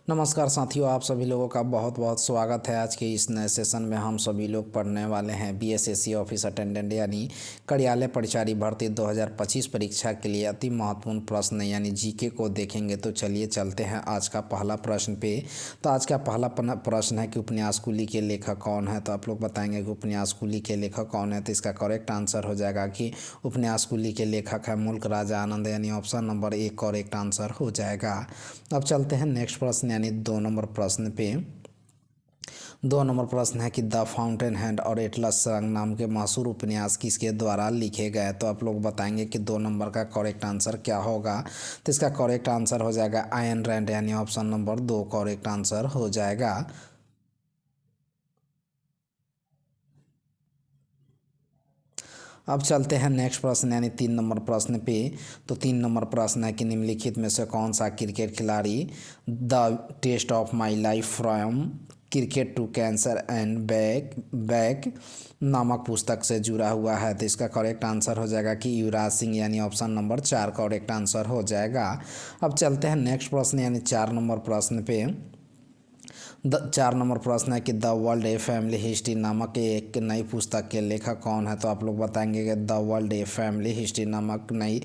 नमस्कार साथियों, आप सभी लोगों का बहुत बहुत स्वागत है। आज के इस नए सेशन में हम सभी लोग पढ़ने वाले हैं बीएसएससी ऑफिस अटेंडेंट यानी कार्यालय परिचारी भर्ती 2025 परीक्षा के लिए अति महत्वपूर्ण प्रश्न यानी जीके को देखेंगे। तो चलिए चलते हैं आज का पहला प्रश्न पे। तो आज का पहला प्रश्न है कि उपन्यास कुली के लेखक कौन है। तो आप लोग बताएंगे कि उपन्यास कुली के लेखक कौन है। तो इसका करेक्ट आंसर हो जाएगा कि उपन्यास कुली के लेखक है मुल्क राजा आनंद, यानी ऑप्शन नंबर 1 करेक्ट आंसर हो जाएगा। अब चलते हैं नेक्स्ट प्रश्न यानी 2 नंबर प्रश्न पे। 2 नंबर प्रश्न है कि द फाउंटेन हेड और एटलस रंग नाम के मशहूर उपन्यास किसके द्वारा लिखे गए। तो आप लोग बताएंगे कि 2 नंबर का करेक्ट आंसर क्या होगा। तो इसका करेक्ट आंसर हो जाएगा आयन रैंड, यानी ऑप्शन नंबर 2 करेक्ट आंसर हो जाएगा। अब चलते हैं नेक्स्ट प्रश्न यानी 3 नंबर प्रश्न पे। तो 3 नंबर प्रश्न है कि निम्नलिखित में से कौन सा क्रिकेट खिलाड़ी the test of my life from cricket to cancer and back नामक पुस्तक से जुड़ा हुआ है। तो इसका करेक्ट आंसर हो जाएगा कि युवराज सिंह, यानी ऑप्शन नंबर 4 करेक्ट आंसर हो जाएगा। अब चलते हैं नेक्स्ट प्रश्न यानी 4 नंबर प्रश्न पे। 4 नंबर प्रश्न है कि the world a family history नामक एक नई पुस्तक के लेखक कौन है। तो आप लोग बताएंगे कि the world a family history नामक नई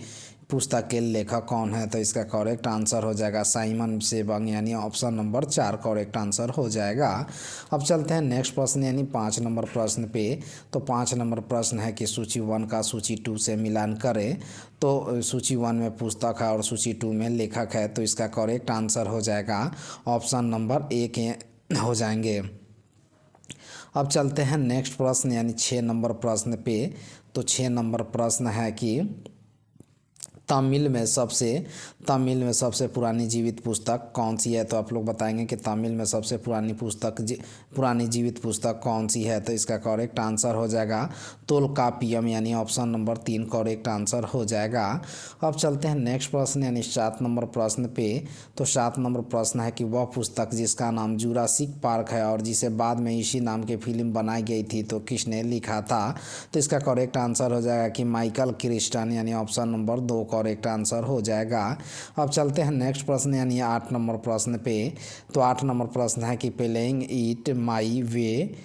पुस्तक के लेखक कौन है। तो इसका करेक्ट आंसर हो जाएगा साइमन सेबंग, यानी ऑप्शन नंबर 4 करेक्ट आंसर हो जाएगा। अब चलते हैं नेक्स्ट प्रश्न यानी 5 नंबर प्रश्न पे। तो 5 नंबर प्रश्न है कि सूची 1 का सूची 2 से मिलान करें। तो सूची 1 में पुस्तक है और सूची 2 में लेखक है। तो इसका करेक्ट आंसर हो जाएगा ऑप्शन नंबर 1 हो जाएंगे। अब चलते हैं नेक्स्ट प्रश्न यानी 6 नंबर प्रश्न पे। तो 6 नंबर प्रश्न है कि तमिल में सबसे पुरानी जीवित पुस्तक कौन सी है। तो आप लोग बताएंगे कि तमिल में सबसे पुरानी जीवित पुस्तक कौन सी है। तो इसका करेक्ट आंसर हो जाएगा तोलकापियम, यानी ऑप्शन नंबर 3 करेक्ट आंसर हो जाएगा। अब चलते हैं नेक्स्ट प्रश्न यानी 7 नंबर प्रश्न पे। तो 7 नंबर प्रश्न है कि वह पुस्तक जिसका नाम जुरासिक पार्क है और जिसे बाद में इसी नाम की फिल्म बनाई गई थी, तो किसने लिखा था। तो इसका करेक्ट आंसर हो जाएगा कि माइकल क्रिस्टन, यानी ऑप्शन नंबर 2 करेक्ट आंसर हो जाएगा। अब चलते हैं नेक्स्ट प्रश्न यानी 8 नंबर प्रश्न पे। तो 8 नंबर प्रश्न है कि प्लेइंग इट माई वे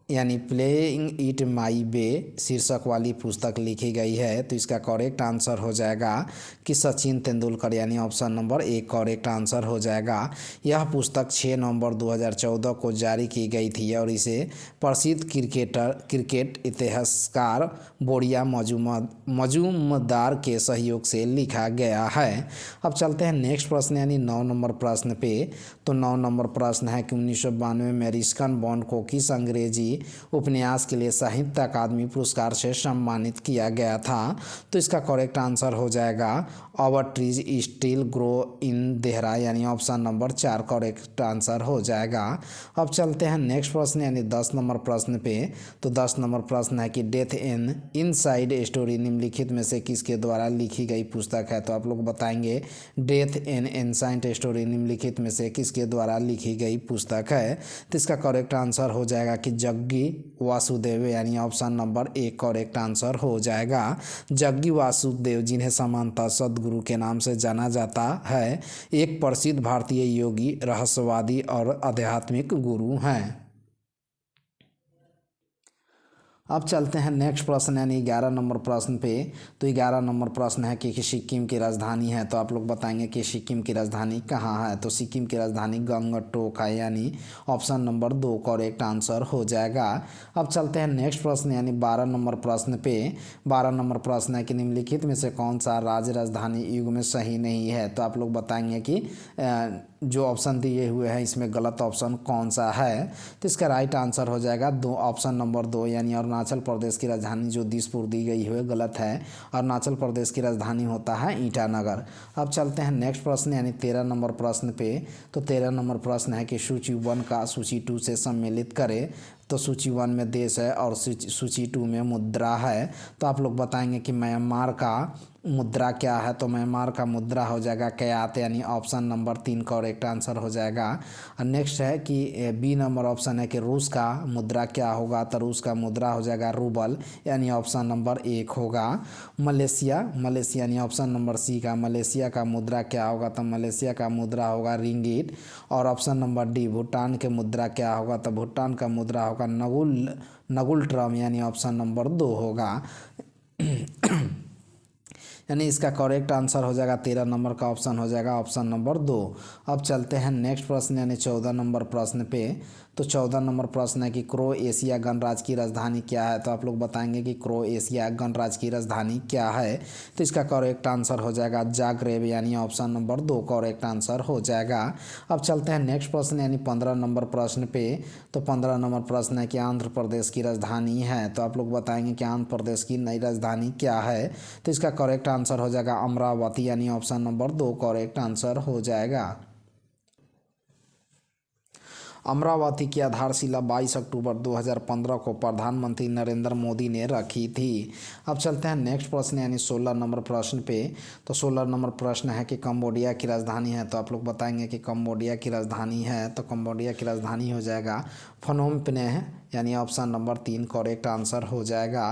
यानी प्लेइंग इट माई वे शीर्षक वाली पुस्तक लिखी गई है। तो इसका करेक्ट आंसर हो जाएगा कि सचिन तेंदुलकर, यानी ऑप्शन नंबर 1 करेक्ट आंसर हो जाएगा। यह पुस्तक 6 नवंबर 2014 को जारी की गई थी और इसे प्रसिद्ध क्रिकेट इतिहासकार बोरिया मजूमदार के सहयोग से लिखा गया है। अब चलते हैं नेक्स्ट प्रश्न यानी 9 नंबर प्रश्न पे। तो 9 नंबर प्रश्न है कि 1992 में रिस्कन बॉन्ड को किस अंग्रेजी उपन्यास के लिए साहित्य अकादमी पुरस्कार से सम्मानित किया गया था। तो इसका करेक्ट आंसर हो जाएगा our trees still grow in Dehra, यानी ऑप्शन नंबर 4 करेक्ट आंसर हो जाएगा। अब चलते हैं नेक्स्ट प्रश्न यानी 10 नंबर प्रश्न पे। तो 10 नंबर प्रश्न है कि डेथ एन इनसाइड स्टोरी निम्नलिखित में से किसके द्वारा लिखी गई पुस्तक है। तो आप लोग बताएंगे डेथ एन इनसाइड स्टोरी निम्नलिखित में से किसके द्वारा लिखी गई पुस्तक है। तो इसका करेक्ट आंसर हो जाएगा कि जग्गी वासुदेव, यानी ऑप्शन नंबर 1 करेक्ट आंसर हो जाएगा। जग्गी वासुदेव, जिन्हें सामान्यतः सद्गुरु के नाम से जाना जाता है, एक प्रसिद्ध भारतीय योगी, रहस्यवादी और आध्यात्मिक गुरु हैं। अब चलते हैं नेक्स्ट प्रश्न यानी 11 नंबर प्रश्न पे। तो 11 नंबर प्रश्न है कि सिक्किम की राजधानी है। तो आप लोग बताएंगे कि सिक्किम की राजधानी कहाँ है। तो सिक्किम की राजधानी गंगटोक है, यानी ऑप्शन नंबर 2 करेक्ट आंसर हो जाएगा। अब चलते हैं नेक्स्ट प्रश्न यानी 12 नंबर प्रश्न पे। 12 नंबर प्रश्न है कि निम्नलिखित में से कौन सा राज्य राजधानी युग में सही नहीं है। तो आप लोग बताएंगे कि जो ऑप्शन दिए हुए हैं इसमें गलत ऑप्शन कौन सा है। तो इसका राइट आंसर हो जाएगा ऑप्शन नंबर 2, यानी अरुणाचल प्रदेश की राजधानी जो दिसपुर दी गई है गलत है। अरुणाचल प्रदेश की राजधानी होता है ईटानगर। अब चलते हैं नेक्स्ट प्रश्न यानी 13 नंबर प्रश्न पे। तो 13 नंबर प्रश्न है कि सूची 1 का सूची 2 से सम्मिलित करें। तो सूची 1 में देश है और सूची 2 में मुद्रा है। तो आप लोग बताएंगे कि म्यांमार का मुद्रा क्या है। तो म्यांमार का मुद्रा हो जाएगा क्यात, यानी ऑप्शन नंबर 3 करेक्ट आंसर हो जाएगा। और नेक्स्ट है कि बी नंबर ऑप्शन है कि रूस का मुद्रा क्या होगा। तो रूस का मुद्रा हो जाएगा रूबल, यानी ऑप्शन नंबर 1 होगा। मलेशिया यानी ऑप्शन नंबर सी का मलेशिया का मुद्रा क्या होगा। तो मलेशिया का मुद्रा होगा रिंगिट। और ऑप्शन नंबर डी भूटान के मुद्रा क्या होगा। तो भूटान का मुद्रा होगा नगुल ट्रम, यानी ऑप्शन नंबर 2 होगा। यानी इसका करेक्ट आंसर हो जाएगा 13 नंबर का ऑप्शन हो जाएगा ऑप्शन नंबर 2। अब चलते हैं नेक्स्ट प्रश्न यानी 14 नंबर प्रश्न पे। तो 14 नंबर प्रश्न है कि क्रोएशिया गणराज्य की राजधानी क्या है। तो आप लोग बताएंगे कि क्रोएशिया गणराज्य की राजधानी क्या है। तो इसका करेक्ट आंसर हो जाएगा जाग्रेब, यानी ऑप्शन नंबर 2 करेक्ट आंसर हो जाएगा। अब चलते हैं नेक्स्ट प्रश्न यानी 15 नंबर प्रश्न पे। तो 15 नंबर प्रश्न है कि आंध्र प्रदेश की राजधानी है। तो आप लोग बताएंगे कि आंध्र प्रदेश की नई राजधानी क्या है। तो इसका करेक्ट आंसर हो जाएगा अमरावती, यानी ऑप्शन नंबर 2 करेक्ट आंसर हो जाएगा। अमरावती की आधारशिला 22 अक्टूबर 2015 को प्रधानमंत्री नरेंद्र मोदी ने रखी थी। अब चलते हैं नेक्स्ट प्रश्न यानी 16 नंबर प्रश्न पे। तो 16 नंबर प्रश्न है कि कंबोडिया की राजधानी है। तो आप लोग बताएंगे कि कंबोडिया की राजधानी है। तो कंबोडिया की राजधानी हो जाएगा फनोम पेन्ह, यानी ऑप्शन नंबर 3 करेक्ट आंसर हो जाएगा।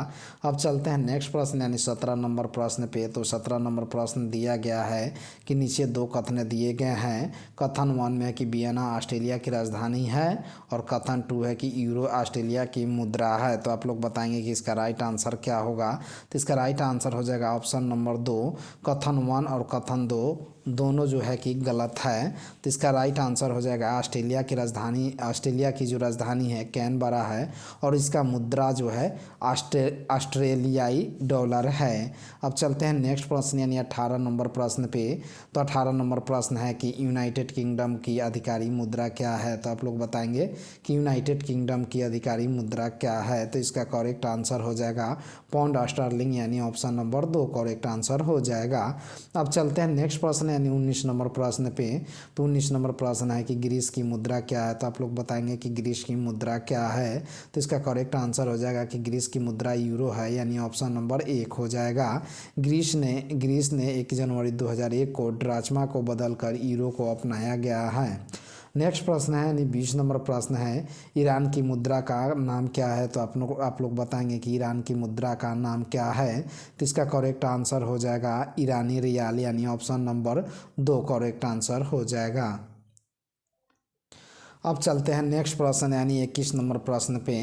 अब चलते हैं नेक्स्ट प्रश्न यानी 17 नंबर प्रश्न पे। तो 17 नंबर प्रश्न दिया गया है कि नीचे 2 कथन दिए गए हैं। कथन 1 में है कि वियना ऑस्ट्रेलिया की राजधानी है और कथन 2 है कि यूरो ऑस्ट्रेलिया की मुद्रा है। तो आप लोग बताएंगे कि इसका राइट आंसर क्या होगा। तो इसका राइट आंसर हो जाएगा ऑप्शन नंबर 2। कथन 1 और कथन 2 दोनों जो है कि गलत है। तो इसका राइट आंसर हो जाएगा ऑस्ट्रेलिया की जो राजधानी है कैनबरा है और इसका मुद्रा जो है ऑस्ट्रेलियाई डॉलर है। अब चलते हैं नेक्स्ट प्रश्न यानी 18 नंबर प्रश्न पे। तो 18 नंबर प्रश्न है कि यूनाइटेड किंगडम की अधिकारी मुद्रा क्या है। तो आप लोग बताएंगे कि यूनाइटेड किंगडम की अधिकारी मुद्रा क्या है। तो इसका करेक्ट आंसर हो जाएगा पाउंड स्टर्लिंग, यानी ऑप्शन नंबर 2 करेक्ट आंसर हो जाएगा। अब चलते हैं नेक्स्ट प्रश्न यानी 19 नंबर प्रश्न पे। तो 19 नंबर प्रश्न है कि ग्रीस की मुद्रा क्या है। तो आप लोग बताएंगे कि ग्रीस की मुद्रा क्या है। तो इसका करेक्ट आंसर हो जाएगा कि ग्रीस की मुद्रा यूरो है, यानी ऑप्शन नंबर 1 हो जाएगा। ग्रीस ने 1 जनवरी 2001 को ड्राचमा को बदलकर यूरो को अपनाया गया है। नेक्स्ट प्रश्न है यानी 20 नंबर प्रश्न है ईरान की मुद्रा का नाम क्या है। तो आप लोग बताएंगे कि ईरान की मुद्रा का नाम क्या है। तो इसका करेक्ट आंसर हो जाएगा ईरानी रियाल, यानी ऑप्शन नंबर 2 करेक्ट आंसर हो जाएगा। अब चलते हैं नेक्स्ट प्रश्न यानी 21 नंबर प्रश्न पे।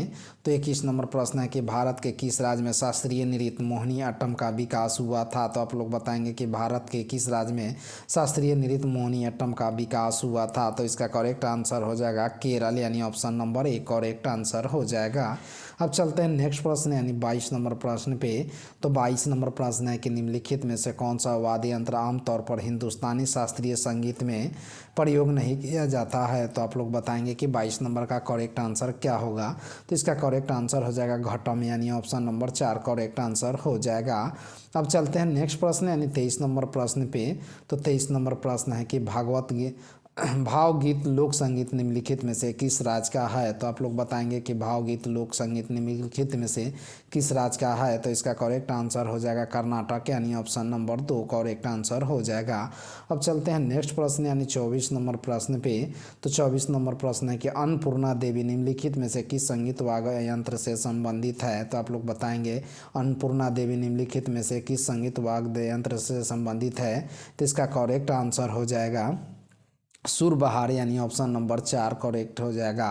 तो 21 नंबर प्रश्न है कि भारत के किस राज्य में शास्त्रीय नृत्य मोहिनीअट्टम का विकास हुआ था। तो आप लोग बताएंगे कि भारत के किस राज्य में शास्त्रीय नृत्य मोहिनीअट्टम का विकास हुआ था। तो इसका करेक्ट आंसर हो जाएगा केरल, यानी ऑप्शन नंबर 1 करेक्ट आंसर हो जाएगा। अब चलते हैं नेक्स्ट प्रश्न यानी 22 नंबर प्रश्न पे। तो 22 नंबर प्रश्न है कि निम्नलिखित में से कौन सा वाद्य यंत्र आमतौर पर हिंदुस्तानी शास्त्रीय संगीत में प्रयोग नहीं किया जाता है। तो आप लोग बताएंगे कि 22 नंबर का करेक्ट आंसर क्या होगा। तो इसका करेक्ट आंसर हो जाएगा घटम, यानी ऑप्शन नंबर 4 करेक्ट आंसर हो जाएगा। अब चलते हैं नेक्स्ट प्रश्न यानी 23 नंबर प्रश्न पे। तो 23 नंबर प्रश्न है कि भावगीत लोक संगीत निम्नलिखित में से किस राज्य का है। तो आप लोग बताएंगे कि भावगीत लोक संगीत निम्नलिखित में से किस राज्य का है। तो इसका करेक्ट आंसर हो जाएगा कर्नाटक, यानी ऑप्शन नंबर 2 करेक्ट आंसर हो जाएगा। अब चलते हैं नेक्स्ट प्रश्न यानी 24 नंबर प्रश्न पे। तो 24 नंबर प्रश्न है कि अन्नपूर्णा देवी निम्नलिखित में से किस संगीत वाद्य यंत्र से संबंधित है। तो आप लोग बताएंगे अन्नपूर्णा देवी निम्नलिखित में से किस संगीत वाद्य यंत्र से संबंधित है। तो इसका करेक्ट आंसर हो जाएगा सुरबहार, यानी ऑप्शन नंबर 4 करेक्ट हो जाएगा।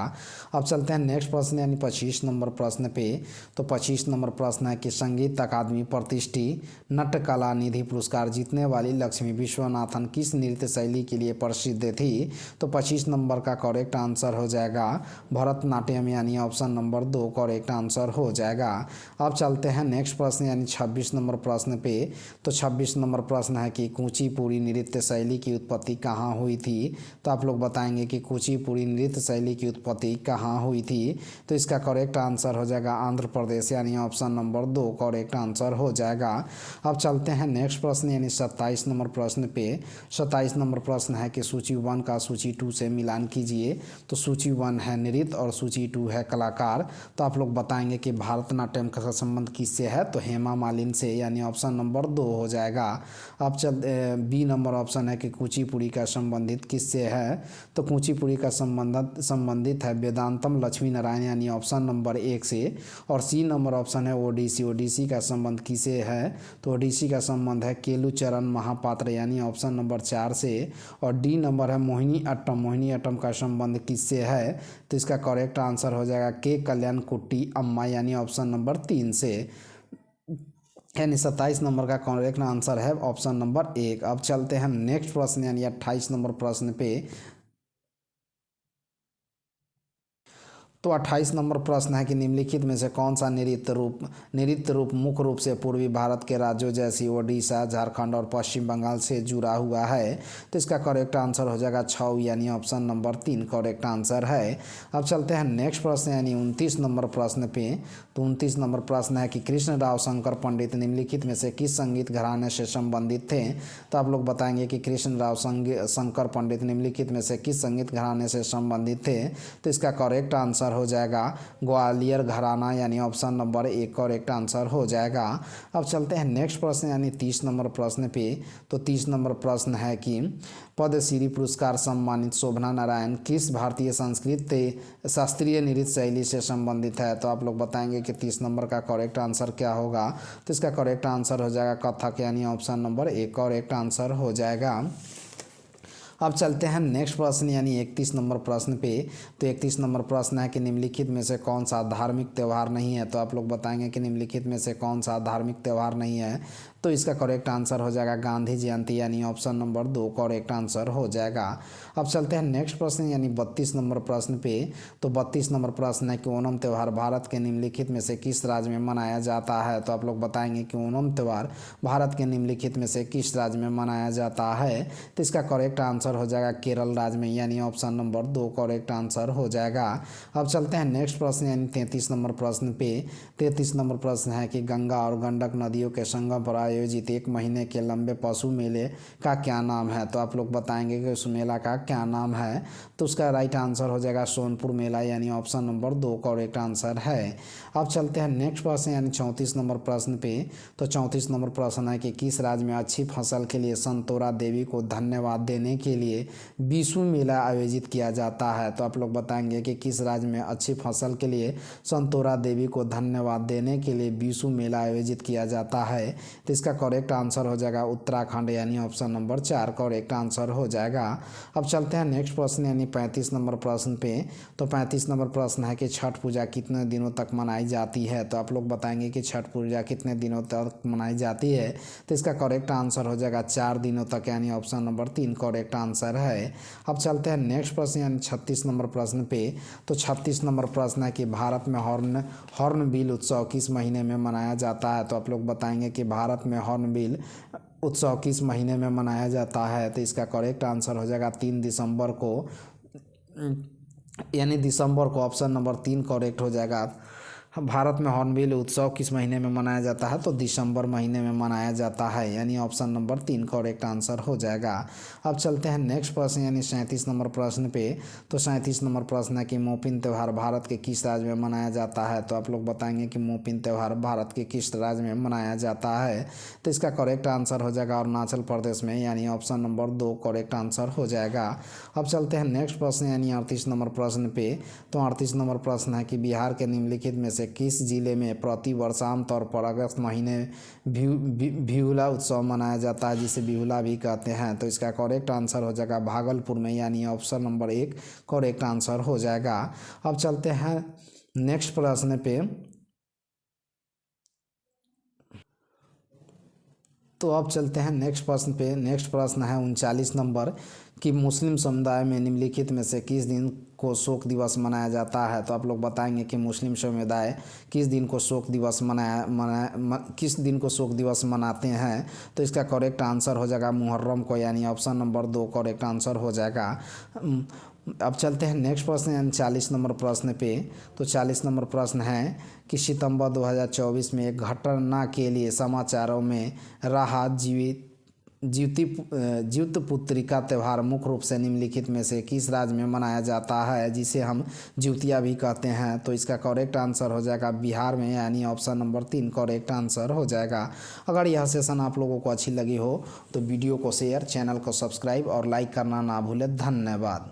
अब चलते हैं नेक्स्ट प्रश्न यानी 25 नंबर प्रश्न पे। तो 25 नंबर प्रश्न है कि संगीत अकादमी प्रतिष्ठित नट कला निधि पुरस्कार जीतने वाली लक्ष्मी विश्वनाथन किस नृत्य शैली के लिए प्रसिद्ध थी। तो 25 नंबर का करेक्ट आंसर हो जाएगा भरतनाट्यम, यानी ऑप्शन नंबर 2 करेक्ट आंसर हो जाएगा। अब चलते हैं नेक्स्ट प्रश्न यानी 26 नंबर प्रश्न पे। तो 26 नंबर प्रश्न है कि कुचिपुड़ी नृत्य शैली की उत्पत्ति कहाँ हुई थी। तो आप लोग बताएंगे कि कुचिपुड़ी नृत्य शैली की उत्पत्ति कहाँ हुई थी। तो इसका करेक्ट आंसर हो जाएगा आंध्र प्रदेश, यानी ऑप्शन नंबर 2 करेक्ट आंसर हो जाएगा। अब चलते हैं नेक्स्ट प्रश्न यानी 27 नंबर प्रश्न पे। 27 नंबर प्रश्न है कि सूची 1 का सूची 2 से मिलान कीजिए। तो सूची 1 है नृत्य और सूची 2 है कलाकार। तो आप लोग बताएंगे कि भारतनाट्यम का संबंध किससे है, तो हेमा मालिनी से, यानी ऑप्शन नंबर 2 हो जाएगा। अब बी नंबर ऑप्शन है कि कुचिपुड़ी का संबंधित किससे है। तो कुचिपुड़ी का संबंधित है वेदांतम लक्ष्मी नारायण, यानी ऑप्शन नंबर 1 से। और सी नंबर ऑप्शन है ओडिसी। ओडिसी का संबंध किसे है, तो ओडिसी का संबंध है केलुचरण महापात्र, यानी ऑप्शन नंबर 4 से। और डी नंबर है मोहिनी अट्टम। मोहिनी अट्टम का संबंध किससे है, तो इसका करेक्ट आंसर हो जाएगा के कल्याण कुट्टी अम्मा, यानी ऑप्शन नंबर 3 से। यानी 27 नंबर का करेक्ट आंसर है ऑप्शन नंबर 1। अब चलते हैं नेक्स्ट प्रश्न यानी 28 नंबर प्रश्न पे। तो 28 नंबर प्रश्न है कि निम्नलिखित में से कौन सा नृत्य रूप मुख्य रूप से पूर्वी भारत के राज्यों जैसी ओडिशा, झारखंड और पश्चिम बंगाल से जुड़ा हुआ है। तो इसका करेक्ट आंसर हो जाएगा छऊ, यानी ऑप्शन नंबर 3 करेक्ट आंसर है। अब चलते हैं नेक्स्ट प्रश्न यानी 29 नंबर प्रश्न पे। तो 29 नंबर प्रश्न है कि कृष्णराव शंकर पंडित निम्नलिखित में से किस संगीत घराने से संबंधित थे। तो आप लोग बताएंगे कि कृष्णराव शंकर पंडित निम्नलिखित में से किस संगीत घराने से संबंधित थे। तो इसका करेक्ट आंसर हो जाएगा ग्वालियर घराना, यानी ऑप्शन नंबर 1 करेक्ट आंसर हो जाएगा। अब चलते हैं नेक्स्ट प्रश्न यानी 30 नंबर प्रश्न पे। तो 30 नंबर प्रश्न है कि पद्मश्री पुरस्कार सम्मानित शोभना नारायण किस भारतीय संस्कृत शास्त्रीय नृत्य शैली से संबंधित है। तो आप लोग बताएंगे कि 30 नंबर का करेक्ट आंसर क्या होगा। तो इसका करेक्ट आंसर हो जाएगा कथक, यानी ऑप्शन नंबर 1 करेक्ट आंसर हो जाएगा। अब चलते हैं नेक्स्ट प्रश्न यानी 31 नंबर प्रश्न पे। तो 31 नंबर प्रश्न है कि निम्नलिखित में से कौन सा धार्मिक त्यौहार नहीं है। तो आप लोग बताएंगे कि निम्नलिखित में से कौन सा धार्मिक त्यौहार नहीं है। तो इसका करेक्ट आंसर हो जाएगा गांधी जयंती, यानी ऑप्शन नंबर 2 करेक्ट आंसर हो जाएगा। अब चलते हैं नेक्स्ट प्रश्न यानी 32 नंबर प्रश्न पे। तो 32 नंबर प्रश्न है कि ओणम त्यौहार भारत के निम्नलिखित में से किस राज्य में मनाया जाता है। तो आप लोग बताएंगे कि ओणम त्यौहार भारत के निम्नलिखित में से किस राज्य में मनाया जाता है। तो इसका करेक्ट आंसर हो जाएगा केरल राज्य में, यानी ऑप्शन नंबर 2 करेक्ट आंसर हो जाएगा। अब चलते हैं नेक्स्ट प्रश्न यानी 33 नंबर प्रश्न पे। 33 नंबर प्रश्न है कि गंगा और गंडक नदियों के संगम पर आयोजित 1 महीने के लंबे पशु मेले का क्या नाम है। तो आप लोग बताएंगे कि उस मेला का क्या नाम है। तो उसका राइट आंसर हो जाएगा सोनपुर मेला, यानी ऑप्शन नंबर 2 करेक्ट आंसर है। अब चलते हैं नेक्स्ट प्रश्न यानी 34 नंबर प्रश्न पे। तो 34 नंबर प्रश्न है कि किस राज्य में अच्छी फसल के लिए संतोरा देवी को धन्यवाद देने के लिए बीसू मेला आयोजित किया जाता है। तो आप लोग बताएंगे कि किस राज्य में अच्छी फसल के लिए संतोरा देवी को धन्यवाद देने के लिए बीसू मेला आयोजित किया जाता है। तो इसका करेक्ट आंसर हो जाएगा उत्तराखंड, यानी ऑप्शन नंबर 4 करेक्ट आंसर हो जाएगा। अब चलते हैं नेक्स्ट प्रश्न यानी 35 नंबर प्रश्न पे। तो 35 नंबर प्रश्न है कि छठ पूजा कितने दिनों तक मनाई जाती है। तो आप लोग बताएंगे कि छठ पूजा कितने दिनों तक मनाई जाती है। तो इसका करेक्ट आंसर हो जाएगा 4 दिनों तक, यानी ऑप्शन नंबर 3 करेक्ट आंसर है। अब चलते हैं नेक्स्ट प्रश्न यानी 36 नंबर प्रश्न पे। तो 36 नंबर प्रश्न है कि भारत में हॉर्नबिल उत्सव किस महीने में मनाया जाता है। तो आप लोग बताएंगे कि भारत में हॉर्नबिल उत्सव किस महीने में मनाया जाता है। तो इसका करेक्ट आंसर हो जाएगा 3 दिसंबर को, यानी दिसंबर को ऑप्शन नंबर 3 करेक्ट हो जाएगा। भारत में हॉर्नबिल उत्सव किस महीने में मनाया जाता है। तो दिसंबर महीने में मनाया जाता है, यानी ऑप्शन नंबर 3 करेक्ट आंसर हो जाएगा। अब चलते हैं नेक्स्ट प्रश्न यानी 37 नंबर प्रश्न पे। तो 37 नंबर प्रश्न है कि मोपिन त्यौहार भारत के किस राज्य में मनाया जाता है। तो आप लोग बताएंगे कि मोपिन त्यौहार भारत के किस राज्य में मनाया जाता है। तो इसका करेक्ट आंसर हो जाएगा अरुणाचल प्रदेश में, यानी ऑप्शन नंबर 2 करेक्ट आंसर हो जाएगा। अब चलते हैं नेक्स्ट प्रश्न यानी 38 नंबर प्रश्न पे। तो 38 नंबर प्रश्न है कि बिहार के निम्नलिखित में से किस जिले में प्रति वर्ष आमतौर पर अगस्त महीने बिहुला उत्सव मनाया जाता है, जिसे बिहुला भी कहते हैं। तो इसका करेक्ट आंसर हो जाएगा भागलपुर में, यानी ऑप्शन नंबर 1 करेक्ट आंसर हो जाएगा। अब चलते हैं नेक्स्ट प्रश्न पे। तो अब चलते हैं नेक्स्ट प्रश्न पे। नेक्स्ट प्रश्न है 39 नंबर कि मुस्लिम समुदाय में निम्नलिखित में से किस दिन को शोक दिवस मनाया जाता है। तो आप लोग बताएंगे कि मुस्लिम समुदाय किस दिन को शोक दिवस किस दिन को शोक दिवस मनाते हैं। तो इसका करेक्ट आंसर हो जाएगा मुहर्रम को, यानी ऑप्शन नंबर 2 करेक्ट आंसर हो जाएगा। अब चलते हैं नेक्स्ट प्रश्न यानी 40 नंबर प्रश्न पे। तो 40 नंबर प्रश्न है कि सितंबर 2024 में एक घटना के लिए समाचारों में रहा ज्यूतपुत्री का त्यौहार मुख्य रूप से निम्नलिखित में से किस राज्य में मनाया जाता है, जिसे हम ज्यूतिया भी कहते हैं। तो इसका करेक्ट आंसर हो जाएगा बिहार में, यानी ऑप्शन नंबर 3 करेक्ट आंसर हो जाएगा। अगर यह सेशन आप लोगों को अच्छी लगी हो तो वीडियो को शेयर, चैनल को सब्सक्राइब और लाइक करना ना भूलें। धन्यवाद।